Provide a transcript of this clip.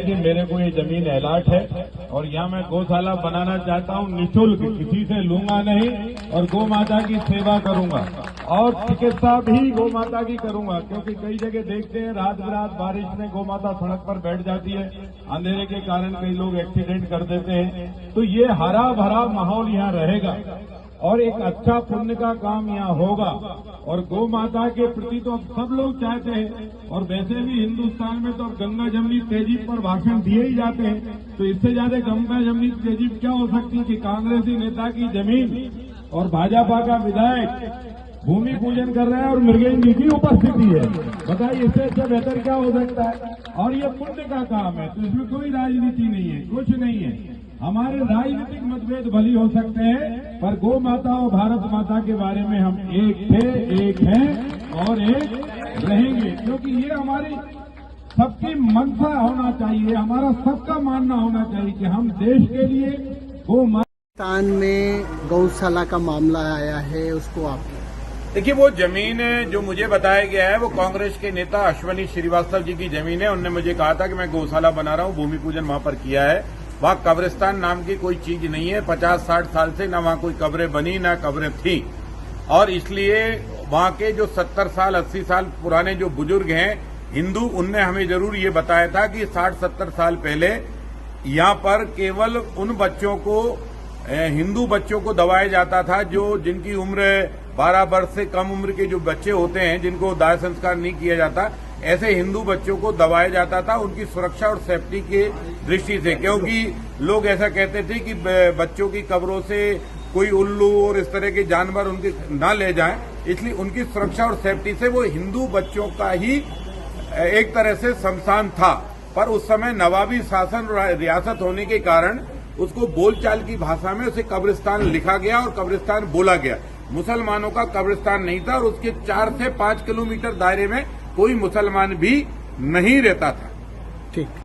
कि मेरे को ये जमीन अलॉट है और यहाँ मैं गौशाला बनाना चाहता हूँ निःशुल्क, किसी से लूंगा नहीं और गौ माता की सेवा करूंगा और चिकित्सा भी गौ माता की करूंगा। क्योंकि कई जगह देखते हैं रात बिरात बारिश में गौ माता सड़क पर बैठ जाती है, अंधेरे के कारण कई लोग एक्सीडेंट कर देते हैं। तो ये हरा भरा माहौल यहाँ रहेगा और एक अच्छा पुण्य का काम यहाँ होगा और गौ माता के प्रति तो अब सब लोग चाहते हैं। और वैसे भी हिंदुस्तान में तो अब गंगा जमनी तहजीब पर भाषण दिए ही जाते हैं, तो इससे ज्यादा गंगा जमनी तहजीब क्या हो सकती है कि कांग्रेसी नेता की जमीन और भाजपा का विधायक भूमि पूजन कर रहा है और मृगेंद्र जी की उपस्थिति है। बताइए इससे अच्छा बेहतर क्या हो सकता है। और ये पुण्य का काम है, तो इसमें कोई राजनीति नहीं है, कुछ नहीं है। हमारे राजनीतिक मतभेद भली हो सकते हैं, पर गौ माता और भारत माता के बारे में हम एक थे, एक हैं और एक रहेंगे। क्योंकि ये हमारी सबकी मंशा होना चाहिए, हमारा सबका मानना होना चाहिए कि हम देश के लिए गौ पाकिस्तान में गौशाला का मामला आया है, उसको आप देखिए, वो जमीन जो मुझे बताया गया है वो कांग्रेस के नेता अश्वनी श्रीवास्तव जी की जमीन है। उन्होंने मुझे कहा था कि मैं गौशाला बना रहा हूं, भूमि पूजन वहां पर किया है। वहां कब्रिस्तान नाम की कोई चीज नहीं है। 50-60 साल से न वहां कोई कब्रें बनी न कब्रें थी और इसलिए वहां के जो 70 साल 80 साल पुराने जो बुजुर्ग हैं हिंदू, उनने हमें जरूर ये बताया था कि 60-70 साल पहले यहां पर केवल उन बच्चों को, हिंदू बच्चों को दबाया जाता था जो जिनकी उम्र 12 वर्ष से कम उम्र के जो बच्चे होते हैं जिनको दाह संस्कार नहीं किया जाता, ऐसे हिंदू बच्चों को दबाया जाता था उनकी सुरक्षा और सेफ्टी के दृष्टि से। क्योंकि लोग ऐसा कहते थे कि बच्चों की कब्रों से कोई उल्लू और इस तरह के जानवर उनके ना ले जाएं, इसलिए उनकी सुरक्षा और सेफ्टी से वो हिंदू बच्चों का ही एक तरह से शमशान था। पर उस समय नवाबी शासन रियासत होने के कारण उसको बोलचाल की भाषा में उसे कब्रिस्तान लिखा गया और कब्रिस्तान बोला गया। मुसलमानों का कब्रिस्तान नहीं था और उसके 4 से 5 किलोमीटर दायरे में कोई मुसलमान भी नहीं रहता था। ठीक।